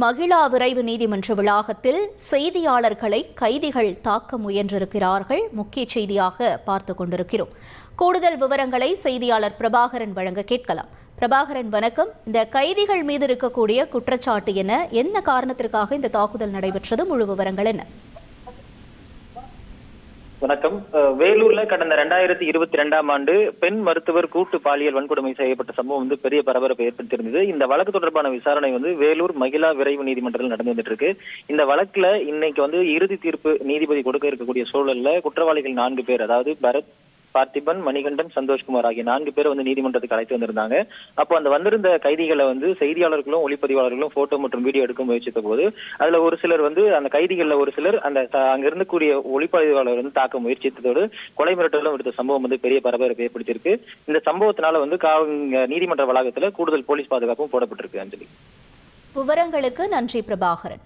மகிழா விரைவு நீதிமன்ற வளாகத்தில் செய்தியாளர்களை கைதிகள் தாக்க முயன்றிருக்கிறார்கள். முக்கிய செய்தியாக பார்த்துக் கொண்டிருக்கிறோம். கூடுதல் விவரங்களை செய்தியாளர் பிரபாகரன் வழங்க கேட்கலாம். பிரபாகரன், வணக்கம். இந்த கைதிகள் மீது இருக்கக்கூடிய குற்றச்சாட்டு என்ன காரணத்திற்காக இந்த தாக்குதல் நடைபெற்றது? முழு விவரங்கள் என்ன? வணக்கம். வேலூர்ல கடந்த 2022ஆம் ஆண்டு பெண் மருத்துவர் கூட்டு பாலியல் வன்கொடுமை செய்யப்பட்ட சம்பவம் பெரிய பரபரப்பை ஏற்படுத்தியிருந்தது. இந்த வழக்கு தொடர்பான விசாரணை வேலூர் மகிழா விரைவு நீதிமன்றத்தில் நடந்து வந்துட்டு இருக்கு. இந்த வழக்குல இன்னைக்கு இறுதி தீர்ப்பு நீதிபதி கொடுக்க இருக்கக்கூடிய சூழல்ல குற்றவாளிகள் 4 பேர், அதாவது பரத், பார்த்திபன், மணிகண்டன், சந்தோஷ்குமார் ஆகிய 4 பேர் நீதிமன்றத்துக்கு அழைத்து வந்திருந்தாங்க. அப்போ அந்த வந்திருந்த கைதிகளை செய்தியாளர்களும் ஒளிப்பதிவாளர்களும் போட்டோ மற்றும் வீடியோ எடுக்க முயற்சித்த போது அதுல ஒரு சிலர் அந்த கைதிகள்ல ஒரு சிலர் அங்க இருந்தக்கூடிய ஒளிப்பதிவாளர் தாக்க முயற்சித்ததோடு கொலை மிரட்டலும் எடுத்த சம்பவம் பெரிய பரபரப்பை ஏற்படுத்தியிருக்கு. இந்த சம்பவத்தினால நீதிமன்ற வளாகத்துல கூடுதல் போலீஸ் பாதுகாப்பும் போடப்பட்டிருக்கு. அஞ்சலி, விவரங்களுக்கு நன்றி பிரபாகரன்.